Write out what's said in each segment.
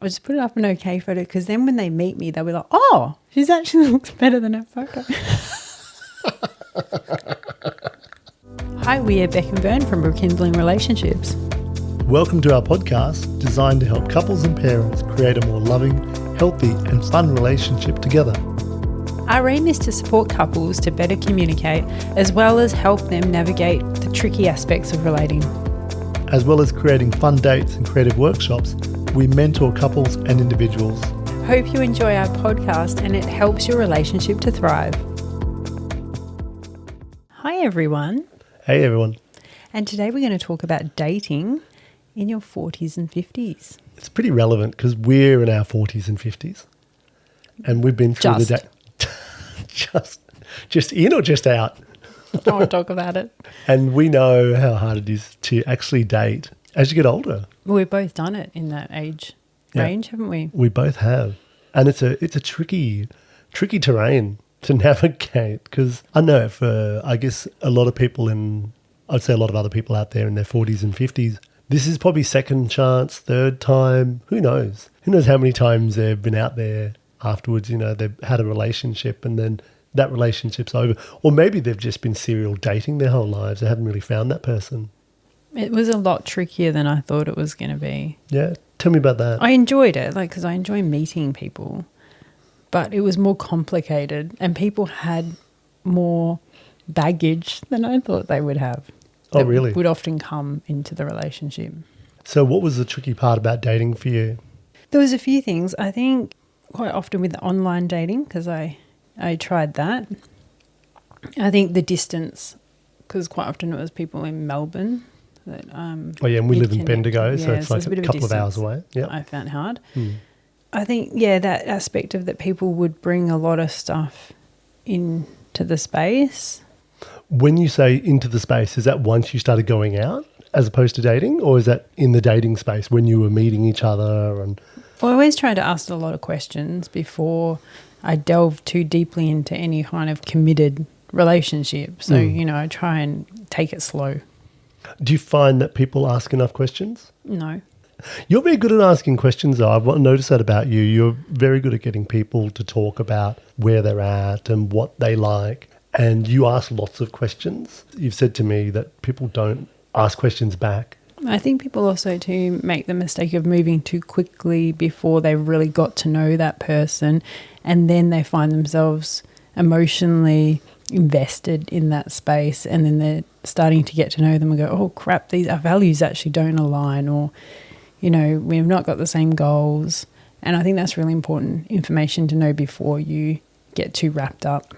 I'll just put it up an okay photo because then when they meet me, they'll be like, oh, she's actually looks better than her photo. Hi, we are Bec and Vern from Rekindling Relationships. Welcome to our podcast designed to help couples and parents create a more loving, healthy and fun relationship together. Our aim is to support couples to better communicate as well as help them navigate the tricky aspects of relating. As well as creating fun dates and creative workshops, we mentor couples and individuals. Hope you enjoy our podcast and it helps your relationship to thrive. Hi everyone. Hey everyone. And today we're going to talk about dating in your 40s and 50s. It's pretty relevant because we're in our 40s and 50s and we've been through the day. Just in or just out? I want to talk about it. And we know how hard it is to actually date as you get older. Well, we've both done it in that age range, haven't we? We both have. And it's a tricky terrain to navigate because I know for, I guess, a lot of people I'd say a lot of other people out there in their 40s and 50s, this is probably second chance, third time, who knows? Who knows how many times they've been out there afterwards, they've had a relationship and then that relationship's over. Or maybe they've just been serial dating their whole lives. They haven't really found that person. It was a lot trickier than I thought it was going to be. Yeah, tell me about that. I enjoyed it, because I enjoy meeting people, but it was more complicated and people had more baggage than I thought they would have. Oh, really? Would often come into the relationship. So what was the tricky part about dating for you? There was a few things. I think quite often with online dating, because I tried that. I think the distance, because quite often it was people in Melbourne. And we live in Bendigo, so it's like a couple of hours away. Yeah, I found hard. I think, that aspect of that people would bring a lot of stuff into the space. When you say into the space, is that once you started going out as opposed to dating, or is that in the dating space when you were meeting each other? And I always try to ask a lot of questions before I delve too deeply into any kind of committed relationship. So, I try and take it slow. Do you find that people ask enough questions? No. You're very good at asking questions, though. I've noticed that about you. You're very good at getting people to talk about where they're at and what they like. And you ask lots of questions. You've said to me that people don't ask questions back. I think people also too make the mistake of moving too quickly before they've really got to know that person, and then they find themselves emotionally invested in that space, and then they're starting to get to know them and go, oh crap, our values actually don't align, or we've not got the same goals. And I think that's really important information to know before you get too wrapped up.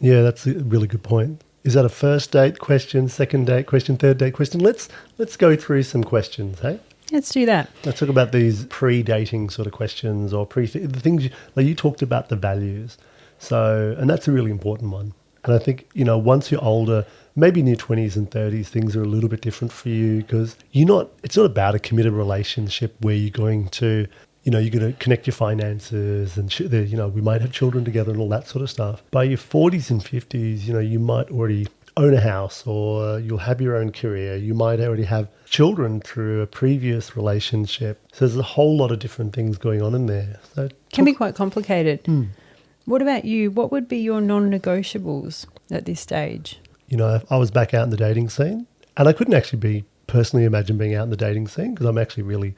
Yeah, that's a really good point. Is that a first date question, second date question, third date question? Let's go through some questions, hey? Let's do that. Let's talk about these pre-dating sort of questions or the things you talked about, the values. So, and that's a really important one. And I think, once you're older, maybe in your 20s and 30s, things are a little bit different for you because it's not about a committed relationship where you're going to, you're going to connect your finances and, we might have children together and all that sort of stuff. By your 40s and 50s, you might already own a house or you'll have your own career. You might already have children through a previous relationship. So there's a whole lot of different things going on in there. So can be quite complicated. What about you? What would be your non-negotiables at this stage? I was back out in the dating scene and I couldn't actually personally imagine being out in the dating scene because I'm actually really,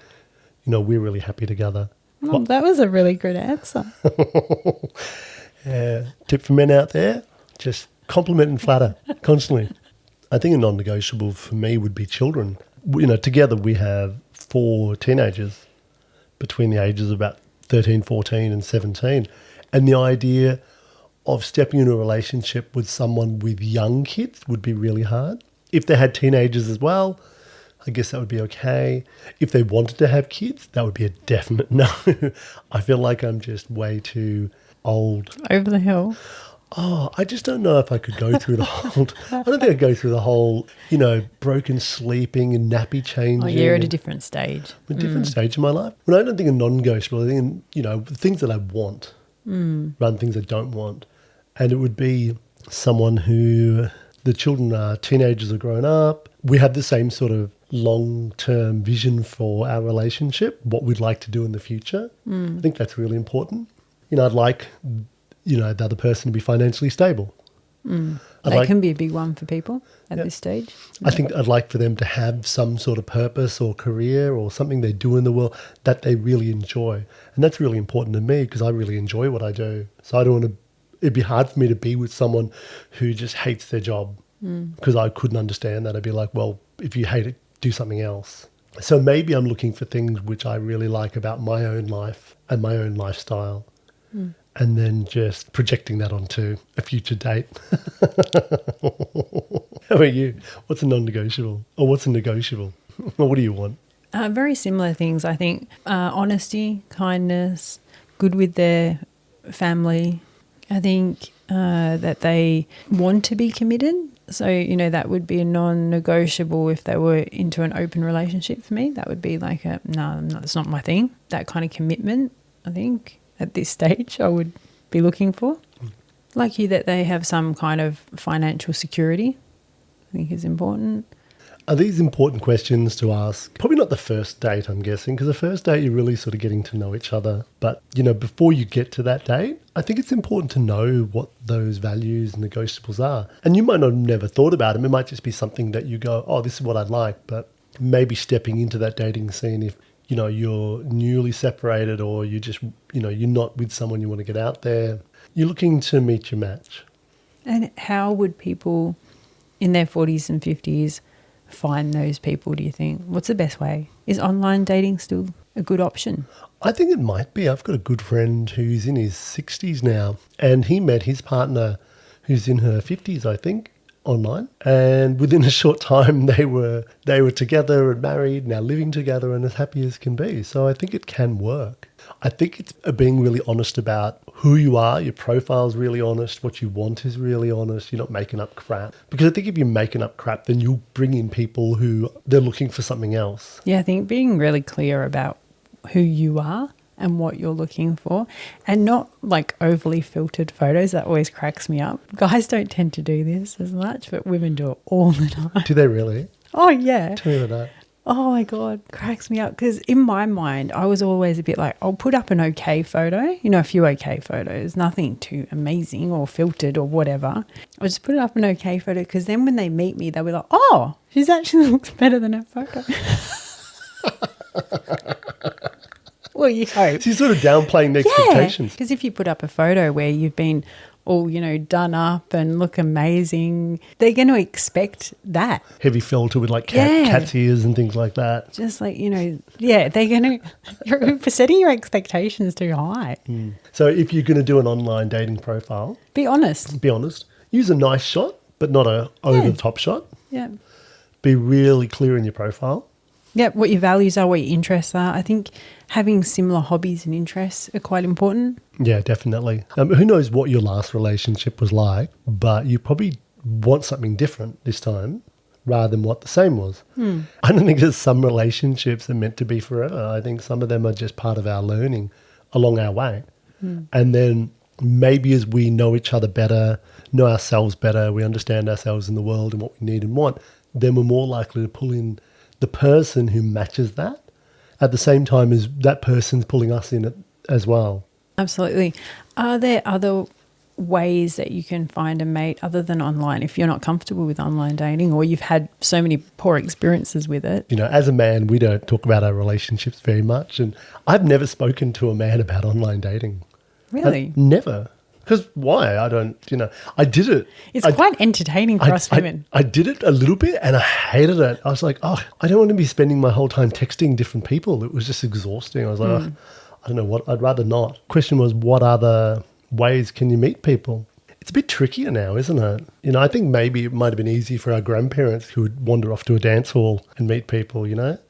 we're really happy together. Oh, that was a really good answer. Tip for men out there, just compliment and flatter constantly. I think a non-negotiable for me would be children. Together we have 4 teenagers between the ages of about 13, 14 and 17. And the idea of stepping into a relationship with someone with young kids would be really hard. If they had teenagers as well, I guess that would be okay. If they wanted to have kids, that would be a definite no. I feel like I'm just way too old. Over the hill. Oh, I just don't know if I could go through the whole... I don't think I'd go through the whole, broken sleeping and nappy changing. Oh, you're at a different stage. A different stage in my life. But I don't think a non-negotiable. I think, the things that I want rather than things I don't want. And it would be someone who the children are teenagers or grown up. We have the same sort of long-term vision for our relationship, what we'd like to do in the future. I think that's really important. I'd like, the other person to be financially stable. That can be a big one for people at this stage. I think I'd like for them to have some sort of purpose or career or something they do in the world that they really enjoy. And that's really important to me because I really enjoy what I do. So I don't want to, it'd be hard for me to be with someone who just hates their job because I couldn't understand that. I'd be like, well, if you hate it, do something else. So maybe I'm looking for things which I really like about my own life and my own lifestyle. And then just projecting that onto a future date. How about you? What's a non-negotiable? Or what's a negotiable? Or what do you want? Very similar things, I think. Honesty, kindness, good with their family. I think that they want to be committed. So, that would be a non-negotiable if they were into an open relationship for me. That would be like no, that's not my thing. That kind of commitment, I think, at this stage I would be looking for. Like you, that they have some kind of financial security, I think is important. Are these important questions to ask? Probably not the first date, I'm guessing, because the first date you're really sort of getting to know each other. But, before you get to that date, I think it's important to know what those values and negotiables are. And you might not have never thought about them. It might just be something that you go, oh, this is what I'd like. But maybe stepping into that dating scene, if you're newly separated or you just, you're not with someone you want to get out there, you're looking to meet your match. And how would people in their 40s and 50s find those people, do you think? What's the best way? Is online dating still a good option? I think it might be. I've got a good friend who's in his 60s now, and he met his partner who's in her 50s, I think, online, and within a short time they were together and married, now living together and as happy as can be. So I think it can work. I think it's being really honest about who you are. Your profile's really honest. What you want is really honest. You're not making up crap. Because I think if you're making up crap, then you'll bring in people who they're looking for something else. Yeah, I think being really clear about who you are and what you're looking for, and not like overly filtered photos. That always cracks me up. Guys don't tend to do this as much, but women do it all the time. Do they really? Oh, yeah. Tell me about that. Oh, my God. Cracks me up. Because in my mind, I was always a bit like, I'll put up an okay photo, a few okay photos, nothing too amazing or filtered or whatever. I'll just put up an okay photo because then when they meet me, they'll be like, oh, she's actually looks better than her photo. Well, you hope. So you're sort of downplaying the expectations. Because if you put up a photo where you've been all, done up and look amazing, they're going to expect that. Heavy filter with like cat's ears and things like that. Just like, they're going to, you're setting your expectations too high. So if you're going to do an online dating profile, be honest. Use a nice shot, but not a over-the-top shot. Yeah. Be really clear in your profile. Yeah, what your values are, what your interests are. I think having similar hobbies and interests are quite important. Yeah, definitely. Who knows what your last relationship was like, but you probably want something different this time rather than what the same was. I don't think there's some relationships are meant to be forever. I think some of them are just part of our learning along our way. And then maybe as we know each other better, know ourselves better, we understand ourselves in the world and what we need and want, then we're more likely to pull in the person who matches that at the same time as that person's pulling us in it as well. Absolutely. Are there other ways that you can find a mate other than online if you're not comfortable with online dating or you've had so many poor experiences with it? As a man, we don't talk about our relationships very much, and I've never spoken to a man about online dating. Really? Never. Because why? I don't, I did it. It's quite entertaining for us women. I did it a little bit and I hated it. I was like, I don't want to be spending my whole time texting different people. It was just exhausting. I was like, I don't know what, I'd rather not. Question was, what other ways can you meet people? It's a bit trickier now, isn't it? I think maybe it might have been easy for our grandparents who would wander off to a dance hall and meet people,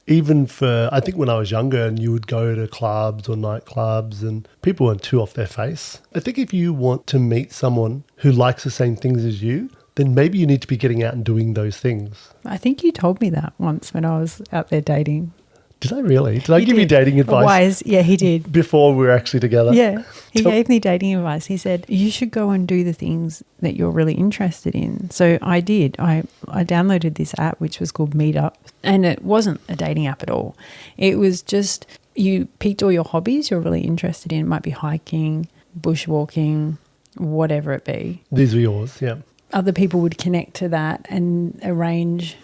Even for, I think when I was younger and you would go to clubs or nightclubs and people weren't too off their face. I think if you want to meet someone who likes the same things as you, then maybe you need to be getting out and doing those things. I think you told me that once when I was out there dating. Did I really? Did I give you dating advice? Wise, yeah, he did. Before we were actually together? Yeah, he gave me dating advice. He said, you should go and do the things that you're really interested in. So I did. I downloaded this app, which was called Meetup, and it wasn't a dating app at all. It was just, you picked all your hobbies you're really interested in. It might be hiking, bushwalking, whatever it be. These were yours, yeah. Other people would connect to that and arrange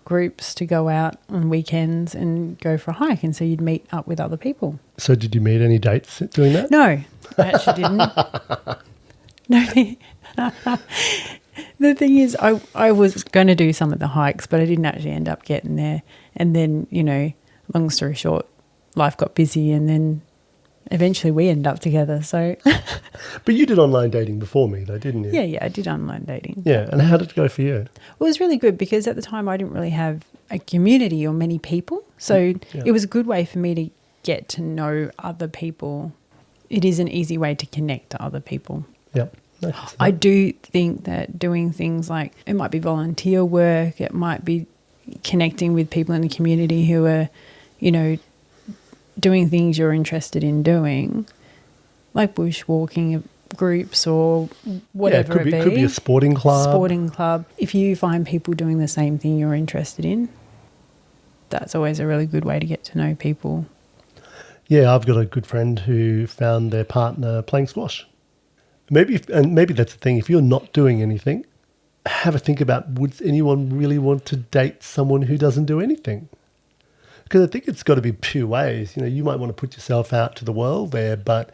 groups to go out on weekends and go for a hike, and so you'd meet up with other people. So did you meet any dates doing that? No, I actually didn't. No. The thing is, I was going to do some of the hikes, but I didn't actually end up getting there. And then, long story short, life got busy, and then eventually we ended up together. So, But you did online dating before me, though, didn't you? yeah, I did online dating. Yeah, and how did it go for you? It was really good because at the time I didn't really have a community or many people. So it was a good way for me to get to know other people. It is an easy way to connect to other people. Yep. I do think that doing things like, it might be volunteer work, it might be connecting with people in the community who are, doing things you're interested in doing, like bushwalking groups or whatever it could be a sporting club. If you find people doing the same thing you're interested in, that's always a really good way to get to know people. Yeah, I've got a good friend who found their partner playing squash. Maybe that's the thing. If you're not doing anything, have a think about, would anyone really want to date someone who doesn't do anything? Because I think it's got to be two ways. You might want to put yourself out to the world there, but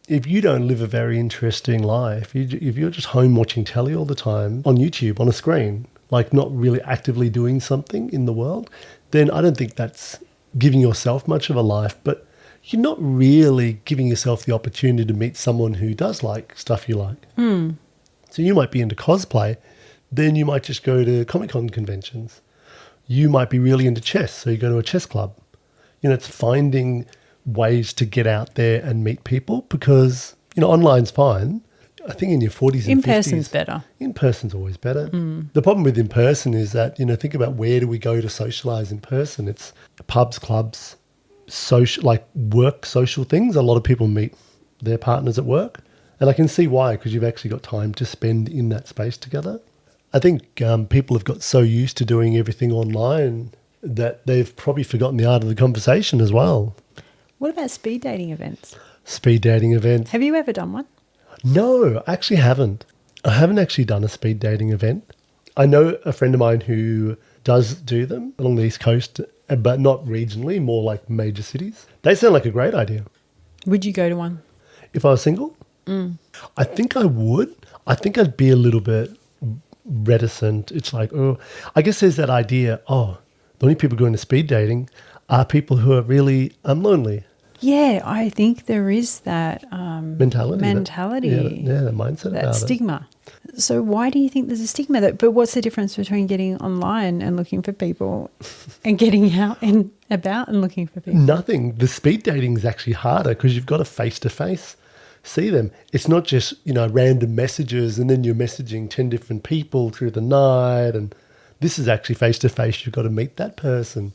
if you don't live a very interesting life, if you're just home watching telly all the time on YouTube, on a screen, like not really actively doing something in the world, then I don't think that's giving yourself much of a life. But you're not really giving yourself the opportunity to meet someone who does like stuff you like. So you might be into cosplay, then you might just go to Comic-Con conventions. You might be really into chess, so you go to a chess club. It's finding ways to get out there and meet people, because, online's fine. I think in your 40s and 50s. In-person's better. In-person's always better. The problem with in-person is that, think about, where do we go to socialise in person? It's pubs, clubs, like work social things. A lot of people meet their partners at work. And I can see why, because you've actually got time to spend in that space together. I think people have got so used to doing everything online that they've probably forgotten the art of the conversation as well. What about speed dating events? Speed dating events. Have you ever done one? No, I actually haven't. I haven't actually done a speed dating event. I know a friend of mine who does do them along the East Coast, but not regionally, more like major cities. They sound like a great idea. Would you go to one? If I was single? I think I would. I think I'd be a little bit reticent. It's like, I guess there's that idea, the only people going to speed dating are people who are really lonely. Yeah, I think there is that mentality. That mindset. That stigma. So why do you think there's a stigma? But what's the difference between getting online and looking for people and getting out and about and looking for people? Nothing. The speed dating is actually harder because you've got to face-to-face see them. It's not just, random messages and then you're messaging 10 different people through the night, and this is actually face-to-face. You've got to meet that person.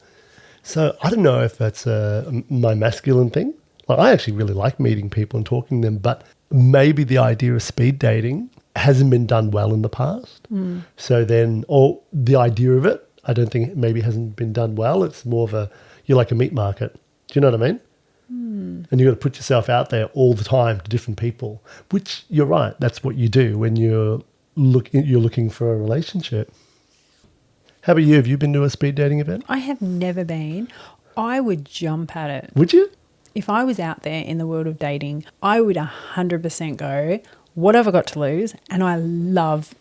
So I don't know if that's my masculine thing. Like, I actually really like meeting people and talking to them, but maybe the idea of speed dating hasn't been done well in the past. So then, or the idea of it, I don't think it maybe hasn't been done well. It's more of you're like a meat market. Do you know what I mean? And you've got to put yourself out there all the time to different people, which you're right. That's what you do when you're looking for a relationship. How about you? Have you been to a speed dating event? I have never been. I would jump at it. Would you? If I was out there in the world of dating, I would 100% go, what have I got to lose? And I love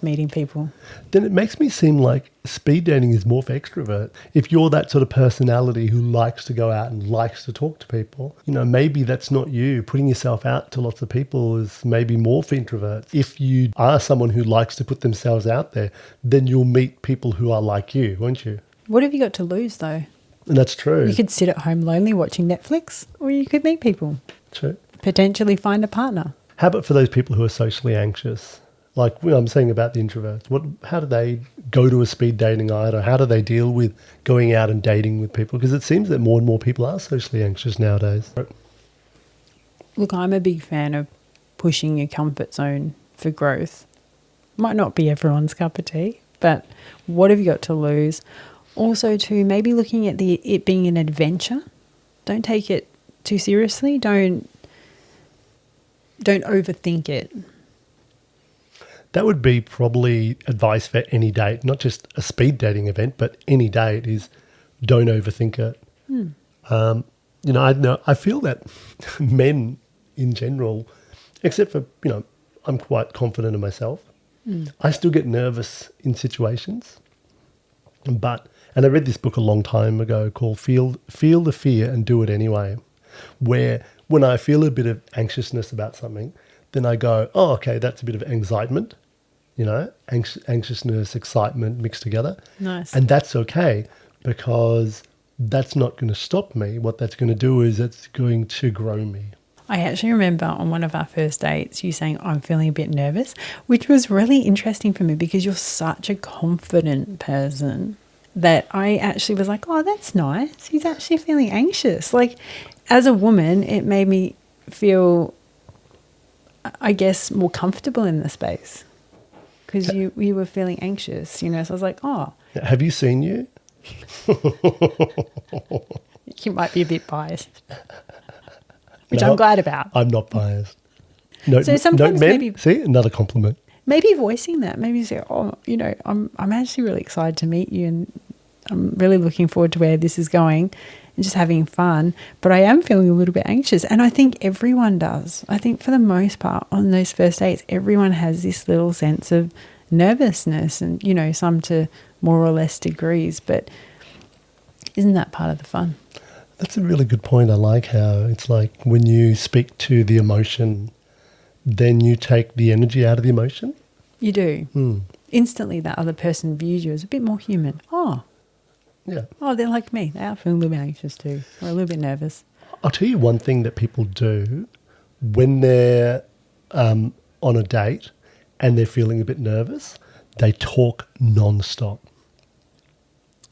meeting people. Then it makes me seem like speed dating is more for extrovert. If you're that sort of personality who likes to go out and likes to talk to people, maybe that's not you. Putting yourself out to lots of people is maybe more for introverts. If you are someone who likes to put themselves out there, then you'll meet people who are like you, won't you? What have you got to lose, though? And that's true. You could sit at home lonely watching Netflix, or you could meet people. True. Potentially find a partner. How about for those people who are socially anxious? Like I'm saying about the introverts, how do they go to a speed dating night, or how do they deal with going out and dating with people? Because it seems that more and more people are socially anxious nowadays. Look, I'm a big fan of pushing your comfort zone for growth. Might not be everyone's cup of tea, but what have you got to lose? Also, too, maybe looking at it being an adventure. Don't take it too seriously. Don't overthink it. That would be probably advice for any date, not just a speed dating event, but any date is don't overthink it. I feel that men in general, except for, I'm quite confident in myself. I still get nervous in situations. And I read this book a long time ago called Feel the Fear and Do It Anyway, where when I feel a bit of anxiousness about something, then I go, oh, okay, that's a bit of anxiety, anxiousness, excitement mixed together. Nice. And that's okay, because that's not going to stop me. What that's going to do is it's going to grow me. I actually remember on one of our first dates, you saying, I'm feeling a bit nervous, which was really interesting for me because you're such a confident person that I actually was like, oh, that's nice. He's actually feeling anxious. Like, as a woman, it made me feel, I guess, more comfortable in the space because you were feeling anxious, So I was like, oh. Have you seen you? You might be a bit biased. Which I'm glad about. I'm not biased. No, so sometimes men, maybe... See, another compliment. Maybe voicing that. Maybe say, oh, I'm actually really excited to meet you and I'm really looking forward to where this is going and just having fun. But I am feeling a little bit anxious. And I think everyone does. I think for the most part on those first dates, everyone has this little sense of nervousness and, some to more or less degrees. But isn't that part of the fun? That's a really good point. I like how it's like when you speak to the emotion, then you take the energy out of the emotion. You do. Instantly that other person views you as a bit more human. Oh. Yeah. Oh, they're like me. They are feeling a little bit anxious too, or a little bit nervous. I'll tell you one thing that people do when they're on a date and they're feeling a bit nervous, they talk non-stop.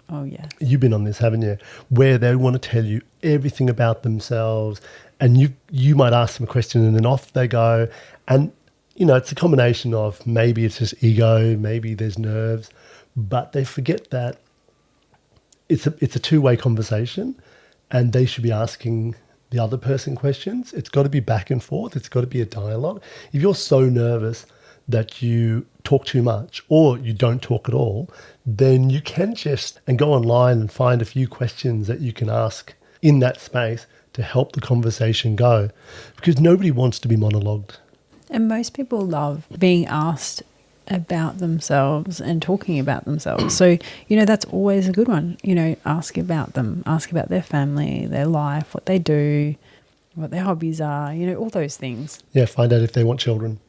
Oh, yeah. You've been on this, haven't you? Where they want to tell you everything about themselves and you might ask them a question and then off they go. And, it's a combination of maybe it's just ego, maybe there's nerves, but they forget that it's a two-way conversation and they should be asking the other person questions. It's got to be back and forth. It's got to be a dialogue. If you're so nervous that you talk too much or you don't talk at all, then you can just and go online and find a few questions that you can ask in that space to help the conversation go, because nobody wants to be monologued. And most people love being asked about themselves and talking about themselves. So, that's always a good one. Ask about them, ask about their family, their life, what they do, what their hobbies are, all those things. Yeah, find out if they want children.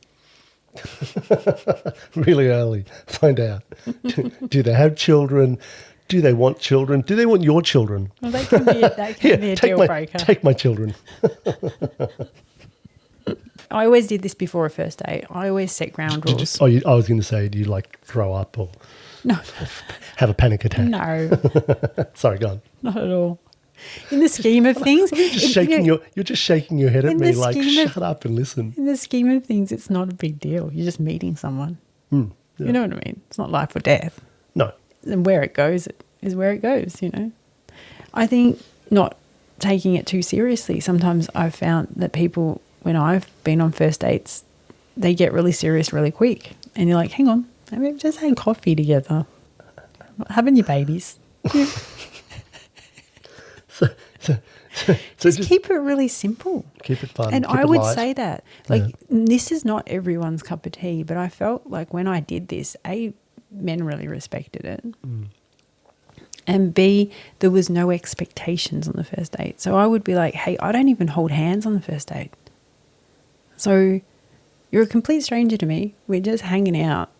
Really early. Find out. Do they have children? Do they want children? Do they want your children? Well, that can be a deal breaker. Take my children. I always did this before a first date. I always set ground rules. I was going to say, do you throw up or no, have a panic attack? No. Sorry, go on. Not at all. In the scheme of things, you're just shaking your head at me like, shut up and listen. In the scheme of things, it's not a big deal. You're just meeting someone. Yeah. You know what I mean? It's not life or death. No. And where it goes is where it goes, I think not taking it too seriously. Sometimes I've found that people, when I've been on first dates, they get really serious really quick. And you're like, hang on, maybe we've just had coffee together. Having your babies. Yeah. So just keep it really simple. Keep it fun. And keep I it would light. say that. This is not everyone's cup of tea, but I felt like when I did this, A, men really respected it. And B, there was no expectations on the first date. So I would be like, hey, I don't even hold hands on the first date. So you're a complete stranger to me. We're just hanging out.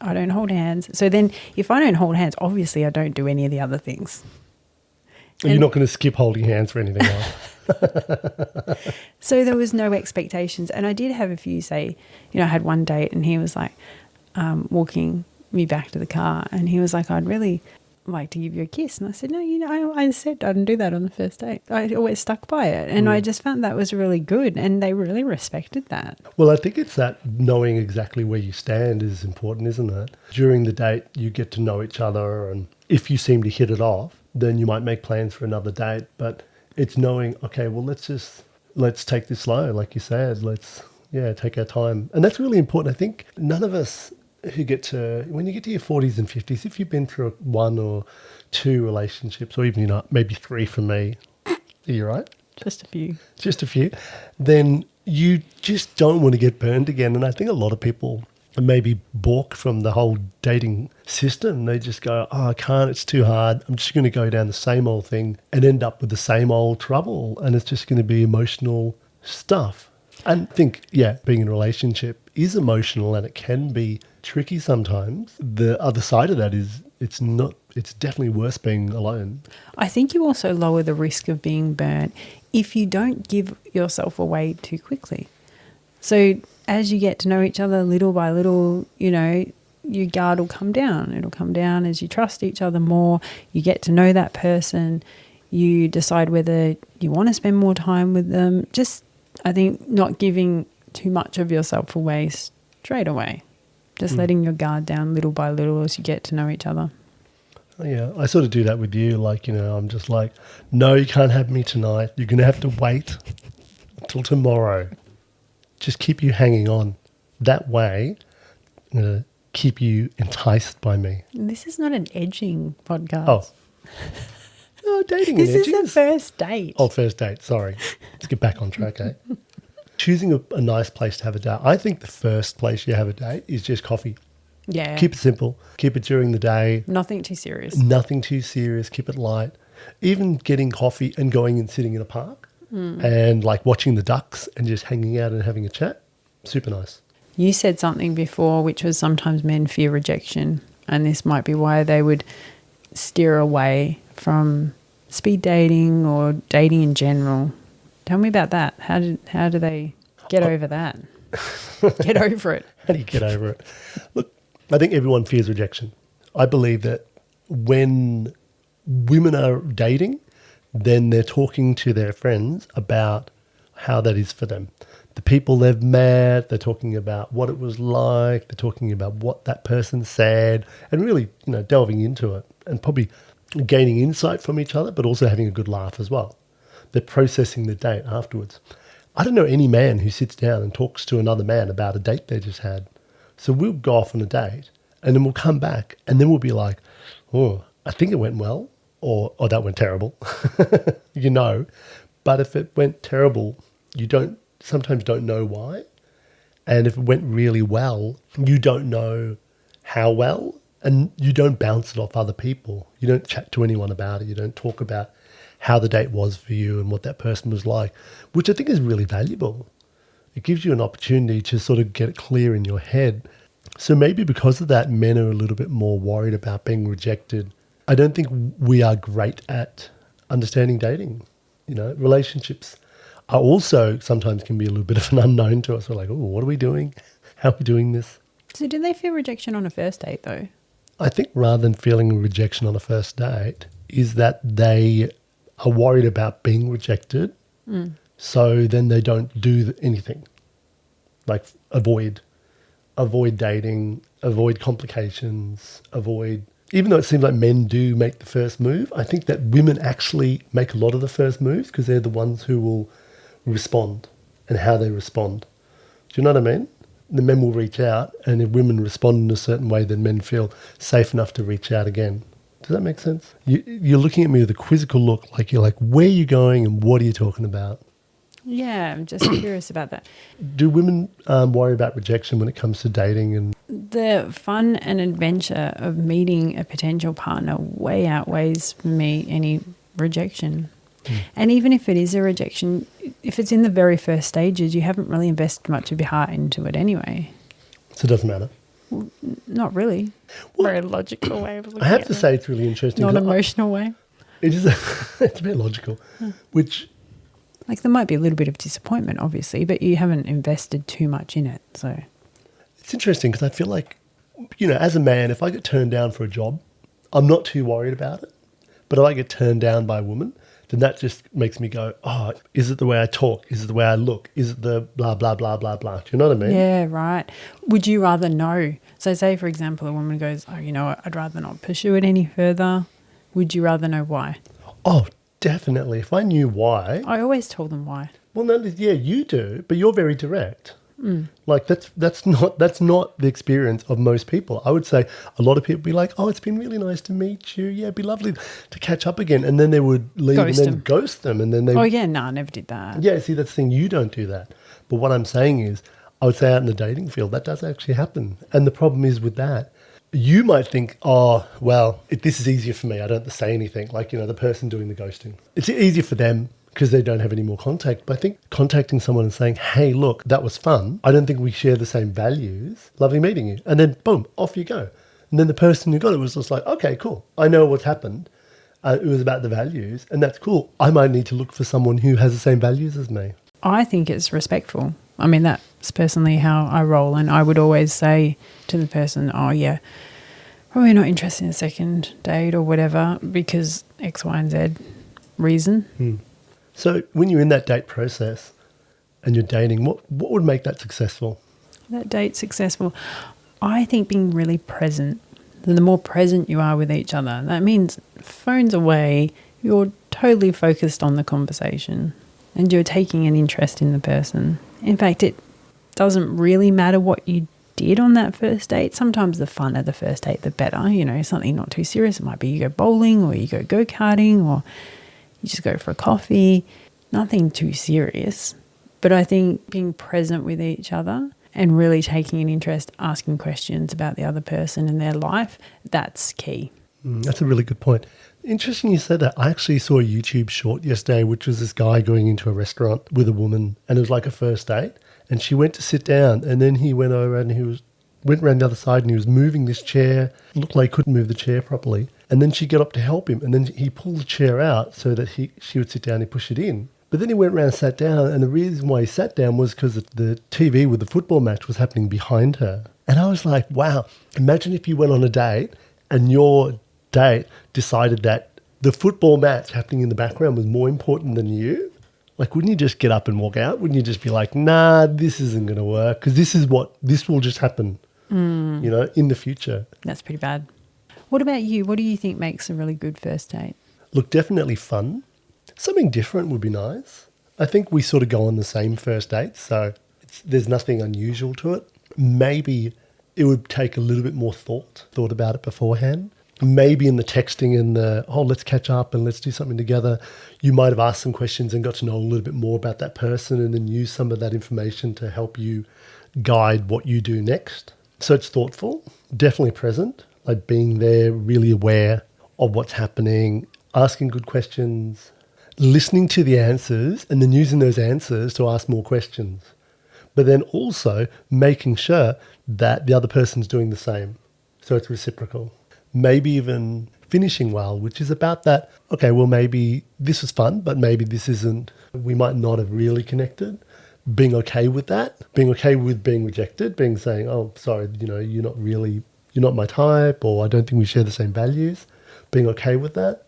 I don't hold hands. So then if I don't hold hands, obviously I don't do any of the other things. You're not going to skip holding hands for anything else. So there was no expectations. And I did have a few say, I had one date and he was like, walking me back to the car, and he was like, I'd really like to give you a kiss. And I said, no, I said I didn't do that on the first date. I always stuck by it. And I just found that was really good, and they really respected that. Well, I think it's that knowing exactly where you stand is important, isn't it? During the date, you get to know each other, and if you seem to hit it off, then you might make plans for another date. But it's knowing, okay, well, let's take this slow, like you said. Let's take our time. And that's really important. I think none of us when you get to your 40s and 50s, if you've been through one or two relationships, or even, maybe three for me, are you right? Just a few. Then you just don't want to get burned again. And I think a lot of people maybe balk from the whole dating system. They just go, oh, I can't, it's too hard. I'm just going to go down the same old thing and end up with the same old trouble. And it's just going to be emotional stuff. And I think, being in a relationship is emotional, and it can be tricky sometimes. The other side of that is it's definitely worse being alone. I think you also lower the risk of being burnt if you don't give yourself away too quickly. So as you get to know each other little by little, your guard will come down. It'll come down as you trust each other more. You get to know that person. You decide whether you want to spend more time with them. Just, I think, not giving too much of yourself away straight away. Just letting your guard down little by little as you get to know each other. Yeah, I sort of do that with you. Like, I'm just like, no, you can't have me tonight. You're going to have to wait until tomorrow. Just keep you hanging on. That way, I'm going to keep you enticed by me. This is not an edging podcast. Oh. No, dating and edging. This is the first date. Oh, first date. Sorry. Let's get back on track, eh? Choosing a nice place to have a date. I think the first place you have a date is just coffee. Yeah. Keep it simple. Keep it during the day. Nothing too serious. Keep it light. Even getting coffee and going and sitting in a park and like watching the ducks and just hanging out and having a chat. Super nice. You said something before, which was sometimes men fear rejection, and this might be why they would steer away from speed dating or dating in general. Tell me about that. How do they get over that? Get over it. How do you get over it? Look, I think everyone fears rejection. I believe that when women are dating, then they're talking to their friends about how that is for them. The people they've met, they're talking about what it was like, they're talking about what that person said, and really, delving into it and probably gaining insight from each other, but also having a good laugh as well. They're processing the date afterwards. I don't know any man who sits down and talks to another man about a date they just had. So we'll go off on a date and then we'll come back and then we'll be like, oh, I think it went well, or that went terrible, But if it went terrible, you sometimes don't know why. And if it went really well, you don't know how well, and you don't bounce it off other people. You don't chat to anyone about it. You don't talk about how the date was for you and what that person was like, which I think is really valuable. It gives you an opportunity to sort of get it clear in your head. So maybe because of that, men are a little bit more worried about being rejected. I don't think we are great at understanding dating. Relationships are also sometimes can be a little bit of an unknown to us. We're like, oh, what are we doing? How are we doing this? So do they feel rejection on a first date though? I think rather than feeling rejection on a first date is that they are worried about being rejected, so then they don't do anything. Like avoid dating, avoid complications, even though it seems like men do make the first move, I think that women actually make a lot of the first moves because they're the ones who will respond and how they respond. Do you know what I mean? The men will reach out, and if women respond in a certain way, then men feel safe enough to reach out again. Does that make sense? You're looking at me with a quizzical look, like you're like, where are you going and what are you talking about? Yeah, I'm just curious about that. Do women worry about rejection when it comes to dating? And the fun and adventure of meeting a potential partner way outweighs for me any rejection. And even if it is a rejection, if it's in the very first stages, you haven't really invested much of your heart into it anyway. So it doesn't matter? Well, not really. Well, very logical way of looking at it. I have to say it's really interesting. Not emotional way. It is. It's a bit logical, which... Like there might be a little bit of disappointment, obviously, but you haven't invested too much in it. So it's interesting because I feel like You know, as a man, if I get turned down for a job, I'm not too worried about it. But if I get turned down by a woman, then that just makes me go, oh, is it the way I talk? Is it the way I look? Is it the blah, blah, blah, blah, blah? Do you know what I mean? Yeah, right. Would you rather know? So say, for example, a woman goes, oh, you know what, I'd rather not pursue it any further. Would you rather know why? Oh, definitely. If I knew why. I always tell them why. Well, no, yeah, you do, but you're very direct. Like that's not the experience of most people. I would say a lot of people be like, "Oh, it's been really nice to meet you. Yeah, it'd be lovely to catch up again," and then they would leave ghost them, and then they. Oh yeah, no, I never did that. Yeah, see, that's the thing. You don't do that. But what I'm saying is, I would say out in the dating field, that does actually happen. And the problem is with that, you might think, oh, well, this is easier for me. I don't have to say anything. Like, you know, the person doing the ghosting. It's easier for them because they don't have any more contact. But I think contacting someone and saying, hey, look, that was fun. I don't think we share the same values. Lovely meeting you. And then, boom, off you go. And then the person who got it was just like, okay, cool. I know what's happened. It was about the values, and that's cool. I might need to look for someone who has the same values as me. I think it's respectful. I mean, that's personally how I roll. And I would always say to the person, oh, yeah, probably not interested in a second date or whatever because X, Y, and Z reason. So when you're in that date process and you're dating, what would make that successful? That date successful. I think being really present. The more present you are with each other, that means phones away, you're totally focused on the conversation and you're taking an interest in the person. In fact, it doesn't really matter what you did on that first date. Sometimes the fun of the first date, the better. You know, something not too serious. It might be you go bowling or you go go-karting or you just go for a coffee. Nothing too serious. But I think being present with each other and really taking an interest, asking questions about the other person and their life, that's key. That's a really good point. Interesting you said that. I actually saw a YouTube short yesterday, which was this guy going into a restaurant with a woman, and it was like a first date. And she went to sit down, and then he went over and went around the other side, and he was moving this chair. It looked like he couldn't move the chair properly. And then she got up to help him, and then he pulled the chair out so that she would sit down and push it in. But then he went around and sat down, and the reason why he sat down was because the TV with the football match was happening behind her. And I was like, wow, imagine if you went on a date and your date decided that the football match happening in the background was more important than you. Like, wouldn't you just get up and walk out? Wouldn't you just be like, nah, this isn't going to work because this will just happen, you know, in the future. That's pretty bad. What about you? What do you think makes a really good first date? Look, definitely fun. Something different would be nice. I think we sort of go on the same first dates, so there's nothing unusual to it. Maybe it would take a little bit more thought about it beforehand. Maybe in the texting and let's catch up and let's do something together, you might have asked some questions and got to know a little bit more about that person and then use some of that information to help you guide what you do next. So it's thoughtful, definitely present, like being there, really aware of what's happening, asking good questions, listening to the answers and then using those answers to ask more questions. But then also making sure that the other person's doing the same. So it's reciprocal. Maybe even finishing well, which is about that, okay, well, maybe this was fun, but maybe this isn't, we might not have really connected. Being okay with that, being okay with being rejected, saying, oh, sorry, you know, you're not my type, or I don't think we share the same values. Being okay with that.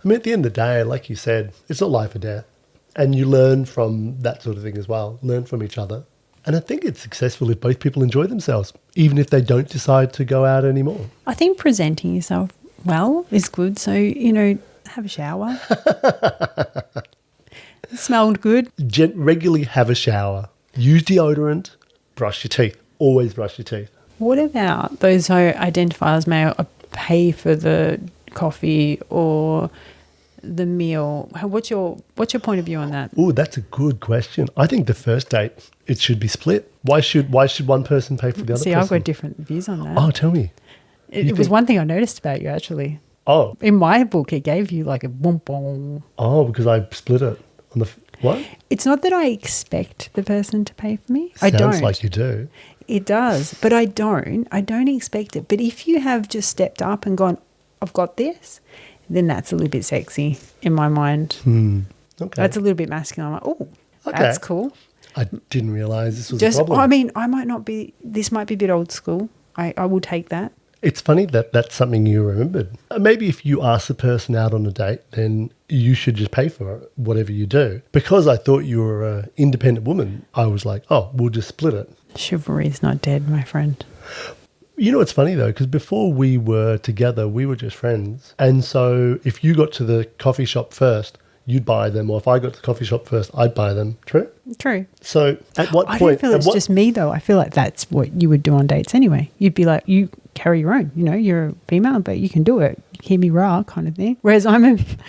I mean, at the end of the day, like you said, it's not life or death. And you learn from that sort of thing as well, learn from each other. And I think it's successful if both people enjoy themselves, even if they don't decide to go out anymore. I think presenting yourself well is good. So, you know, have a shower. Smelled good. Regularly have a shower. Use deodorant. Brush your teeth. Always brush your teeth. What about those who identify as male pay for the coffee or the meal? What's your point of view on that? Oh, that's a good question. I think the first date, it should be split. Why should one person pay for the other person? See, I've got different views on that. Oh, tell me. It was one thing I noticed about you, actually. Oh. In my book, it gave you like a boom boom. Oh, because I split it on the what? It's not that I expect the person to pay for me. I don't. Sounds like you do. It does, but I don't. I don't expect it. But if you have just stepped up and gone, I've got this, then that's a little bit sexy in my mind. Okay. That's a little bit masculine. I'm like, oh, okay. That's cool. I didn't realise this was a problem. I mean, this might be a bit old school. I will take that. It's funny that that's something you remembered. Maybe if you ask the person out on a date, then you should just pay for it, whatever you do. Because I thought you were an independent woman, I was like, oh, we'll just split it. Chivalry is not dead, my friend. You know, it's funny though, because before we were together, we were just friends. And so if you got to the coffee shop first, you'd buy them. Or if I got to the coffee shop first, I'd buy them. True? True. So at what I point? don't feel it's just me though. I feel like that's what you would do on dates anyway. You'd be like, you carry your own. You know, you're a female, but you can do it. Hear me raw kind of thing. Whereas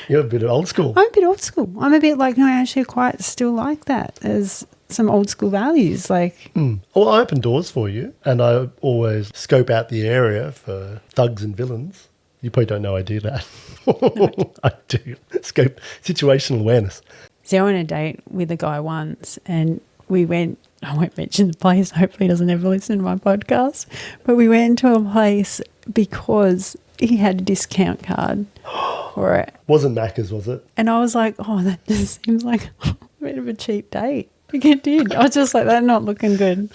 You're a bit old school. I'm a bit old school. I'm a bit like, no, I actually quite still like that. There's some old school values. Like, Well, I open doors for you, and I always scope out the area for thugs and villains. You probably don't know I do that. No. I do. Scope situational awareness. so I went on a date with a guy once, and we went. I won't mention the place. Hopefully, he doesn't ever listen to my podcast. But we went to a place because he had a discount card for it. Wasn't Macca's, was it? And I was like, oh, that just seems like a bit of a cheap date. It did. I was just like, that's not looking good.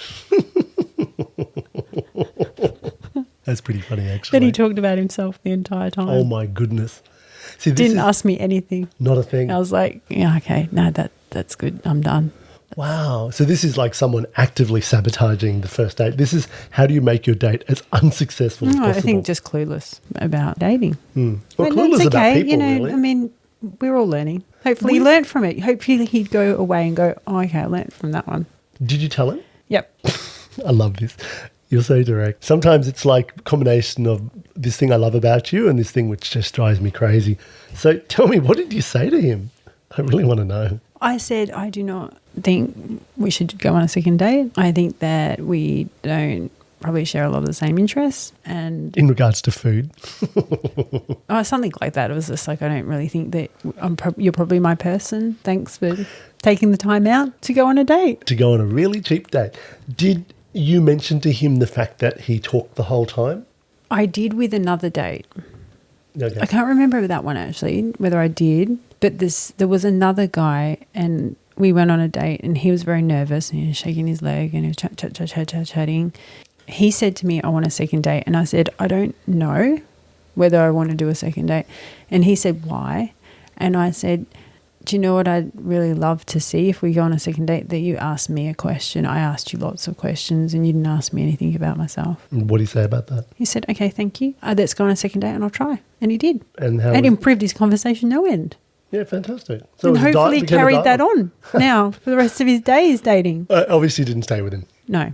That's pretty funny, actually. Then he talked about himself the entire time. Oh, my goodness. See, this Didn't is ask me anything. not a thing. I was like, yeah, okay, no, that's good. I'm done. Wow. So this is like someone actively sabotaging the first date. This is how do you make your date as unsuccessful as No, possible? I think just clueless about dating. Well, But clueless it's about people, you know, really. I mean, we're all learning. Hopefully he learned from it. Hopefully he'd go away and go, oh, okay, I learned from that one. Did you tell him? Yep. I love this. You're so direct. Sometimes it's like a combination of this thing I love about you and this thing which just drives me crazy. So tell me, what did you say to him? I really want to know. I said, I do not think we should go on a second date. I think that we don't probably share a lot of the same interests. And In regards to food? something like that. It was just like, I don't really think that you're probably my person. Thanks for taking the time out to go on a date. To go on a really cheap date. Did you mention to him the fact that he talked the whole time? I did with another date. Okay. I can't remember that one actually, whether I did. But there was another guy, and we went on a date, and he was very nervous, and he was shaking his leg, and he was chatting. He said to me, I want a second date. And I said, I don't know whether I want to do a second date. And he said, why? And I said, do you know what I'd really love to see if we go on a second date? That you asked me a question. I asked you lots of questions, and you didn't ask me anything about myself. And what did he say about that? He said, okay, thank you. Let's go on a second date, and I'll try. And he did. And how? And improved his conversation no end. Yeah, fantastic. So And it was a hopefully became a carried that dialogue. on now for the rest of his days dating. Obviously didn't stay with him. No.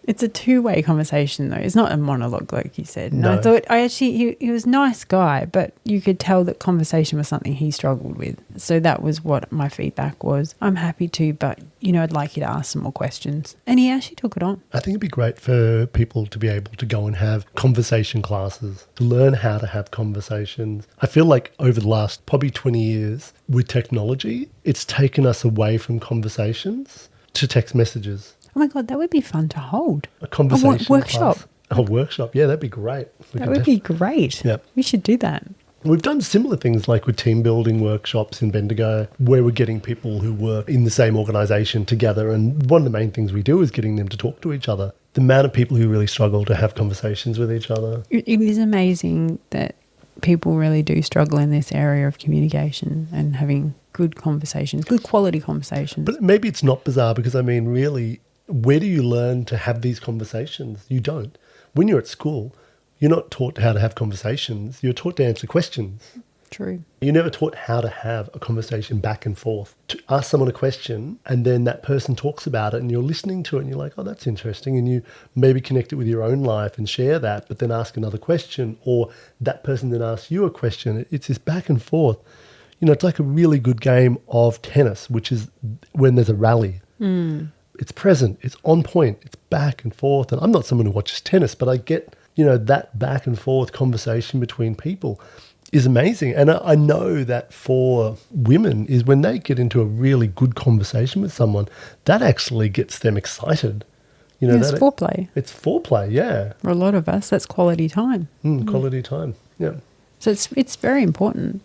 It's a two-way conversation though. It's not a monologue like you said. And No. I thought he was a nice guy, but you could tell that conversation was something he struggled with. So that was what my feedback was. I'm happy to, but I'd like you to ask some more questions. And he actually took it on. I think it'd be great for people to be able to go and have conversation classes, to learn how to have conversations. I feel like over the last probably 20 years with technology, it's taken us away from conversations to text messages. Oh my God, that would be fun to hold. A conversation workshop. class. A workshop. Yeah, that'd be great. That would be great. Yep. We should do that. We've done similar things like with team building workshops in Bendigo, where we're getting people who work in the same organisation together. And one of the main things we do is getting them to talk to each other. The amount of people who really struggle to have conversations with each other. It is amazing that people really do struggle in this area of communication and having good conversations, good quality conversations. But maybe it's not bizarre because, I mean, really, where do you learn to have these conversations? You don't. When you're at school, you're not taught how to have conversations. You're taught to answer questions. True. You're never taught how to have a conversation back and forth. To ask someone a question and then that person talks about it and you're listening to it and you're like, oh, that's interesting. And you maybe connect it with your own life and share that, but then ask another question, or that person then asks you a question. It's this back and forth. It's like a really good game of tennis, which is when there's a rally. It's present, it's on point, it's back and forth. And I'm not someone who watches tennis, but I get, that back and forth conversation between people is amazing. And I know that for women is when they get into a really good conversation with someone, that actually gets them excited. It's foreplay. It's foreplay, yeah. For a lot of us, that's quality time. Quality time, yeah. So it's very important.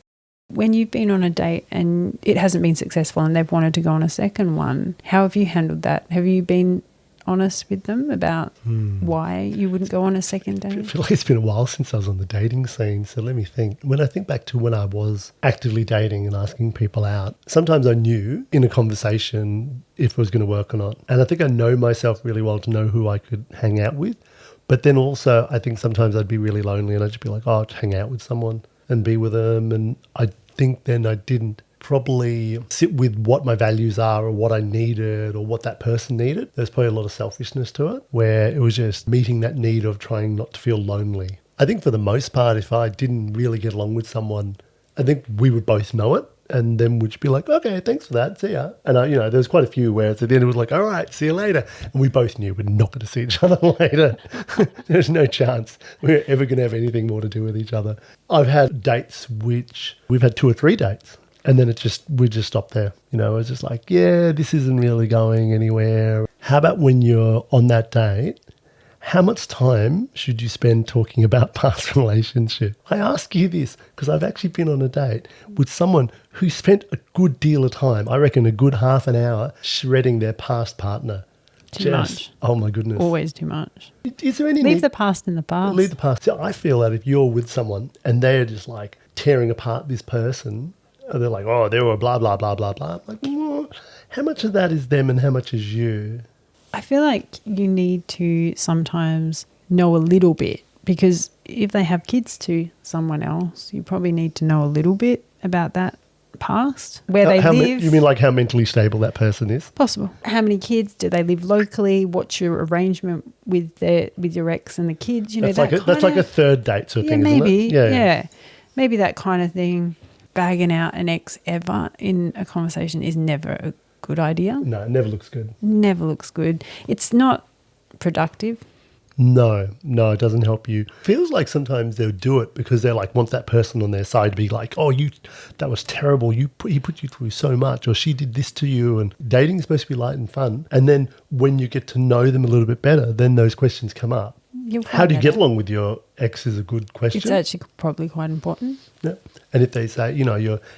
When you've been on a date and it hasn't been successful and they've wanted to go on a second one, how have you handled that? Have you been honest with them about why you wouldn't go on a second I date? feel like it's been a while since I was on the dating scene, so let me think. When I think back to when I was actively dating and asking people out, sometimes I knew in a conversation if it was going to work or not. And I think I know myself really well to know who I could hang out with. But then also I think sometimes I'd be really lonely and I'd just be like, oh, I'll just hang out with someone and be with them. And I think then I didn't probably sit with what my values are or what I needed or what that person needed. There's probably a lot of selfishness to it where it was just meeting that need of trying not to feel lonely. I think for the most part, if I didn't really get along with someone, I think we would both know it and then would be like, okay, thanks for that, see ya. And there was quite a few where at the end it was like, all right, see you later. And we both knew we're not going to see each other later. There's no chance we're ever going to have anything more to do with each other. I've had dates which we've had 2 or 3 dates. And then we just stopped there. It was just like, yeah, this isn't really going anywhere. How about when you're on that date, how much time should you spend talking about past relationship? I ask you this because I've actually been on a date with someone who spent a good deal of time, I reckon a good half an hour, shredding their past partner. Too much. Oh my goodness. Always too much. Is there any Leave the past in the past. Leave the past. So I feel that if you're with someone and they're just like tearing apart this person, they're like, oh, they were blah, blah, blah, blah, blah. I'm like, how much of that is them and how much is you? I feel like you need to sometimes know a little bit because if they have kids to someone else, you probably need to know a little bit about that past, where they live. You mean like how mentally stable that person is? Possible. How many kids? Do they live locally? What's your arrangement with your ex and the kids? That's like a third date sort of thing, maybe, isn't it? Yeah. Maybe that kind of thing. Bagging out an ex ever in a conversation is never a good idea. No, it never looks good. Never looks good. It's not productive. No, it doesn't help you. Feels like sometimes they'll do it because they're like, want that person on their side to be like, oh, that was terrible. He put you through so much, or she did this to you. And dating is supposed to be light and fun. And then when you get to know them a little bit better, then those questions come up. How do you get along with your ex is a good question. It's actually probably quite important. Yeah. And if they say,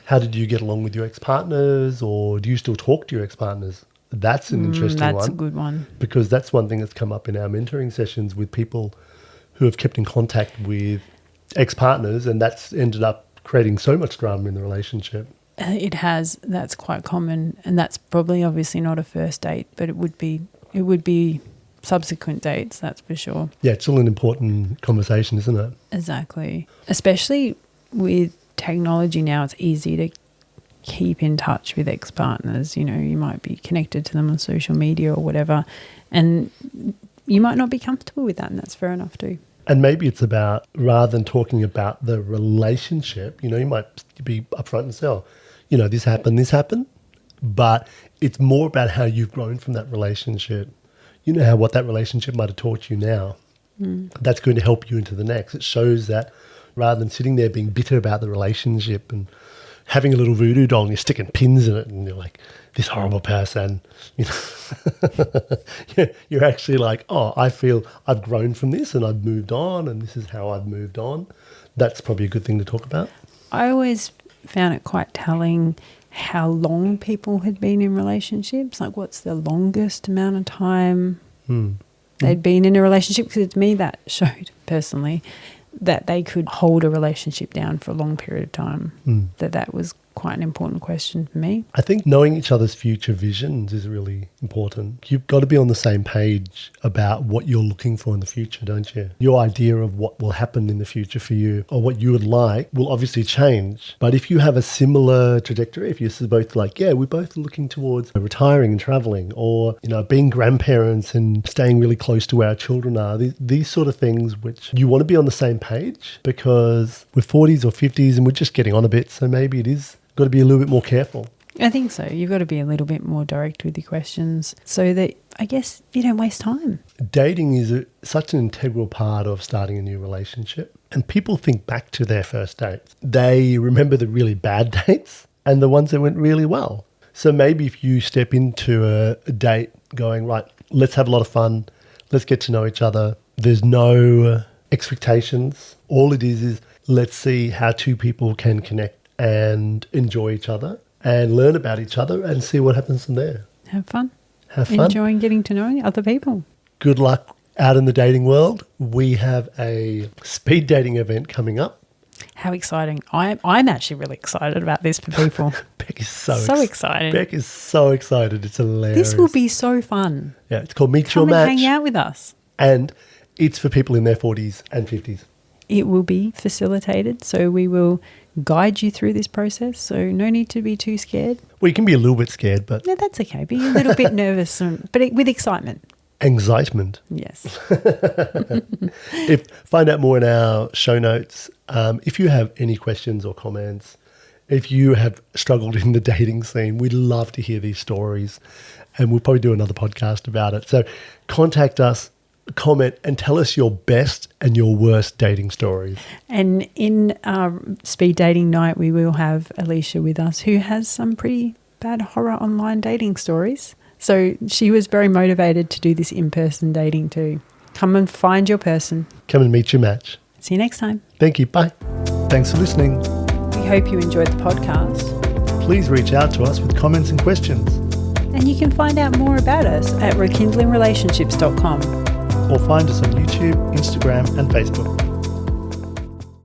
how did you get along with your ex-partners, or do you still talk to your ex-partners? That's an interesting one. That's a good one. Because that's one thing that's come up in our mentoring sessions with people who have kept in contact with ex-partners, and that's ended up creating so much drama in the relationship. It has. That's quite common, and that's probably obviously not a first date, but it would be subsequent dates, that's for sure. Yeah, it's still an important conversation, isn't it? Exactly. Especially with technology now, it's easy to keep in touch with ex-partners. You might be connected to them on social media or whatever, and you might not be comfortable with that, and that's fair enough too. And maybe it's about, rather than talking about the relationship, you might be upfront and say, oh, this happened, but it's more about how you've grown from that relationship. What that relationship might have taught you now. That's going to help you into the next. It shows that rather than sitting there being bitter about the relationship and having a little voodoo doll and you're sticking pins in it and you're like, this horrible person, you're actually like, oh, I feel I've grown from this and I've moved on and this is how I've moved on. That's probably a good thing to talk about. I always found it quite telling how long people had been in relationships, like what's the longest amount of time they'd been in a relationship, because to me that showed personally that they could hold a relationship down for a long period of time. That was quite an important question for me. I think knowing each other's future visions is really important. You've got to be on the same page about what you're looking for in the future, don't you? Your idea of what will happen in the future for you or what you would like will obviously change. But if you have a similar trajectory, if you're both like, yeah, we're both looking towards retiring and traveling, or, being grandparents and staying really close to where our children are, these sort of things which you want to be on the same page, because we're 40s or 50s and we're just getting on a bit. So maybe it is got to be a little bit more careful. I think so. You've got to be a little bit more direct with your questions so that, I guess, you don't waste time. Dating is such an integral part of starting a new relationship. And people think back to their first dates. They remember the really bad dates and the ones that went really well. So maybe if you step into a date going, right, let's have a lot of fun. Let's get to know each other. There's no expectations. All it is let's see how two people can connect and enjoy each other and learn about each other and see what happens from there. Have fun. Have fun. enjoying getting to know other people. Good luck out in the dating world. We have a speed dating event coming up. How exciting. I'm actually really excited about this for people. Bec is so excited. Bec is so excited. It's hilarious. This will be so fun. Yeah, it's called Meet Come Your and Match. hang out with us. And it's for people in their 40s and 50s. It will be facilitated, so we will guide you through this process. So no need to be too scared. Well, you can be a little bit scared, but No, that's okay. Be a little bit nervous, but with excitement. excitement. Yes. Find out more in our show notes. If you have any questions or comments, if you have struggled in the dating scene, we'd love to hear these stories, and we'll probably do another podcast about it. So contact us, comment, and tell us your best and your worst dating stories. And in our speed dating night, we will have Alicia with us, who has some pretty bad horror online dating stories. So she was very motivated to do this in-person dating too. Come and find your person. Come and meet your match. See you next time. Thank you. Bye. Thanks for listening. We hope you enjoyed the podcast. Please reach out to us with comments and questions, And you can find out more about us at rekindlingrelationships.com. or find us on YouTube, Instagram, and Facebook.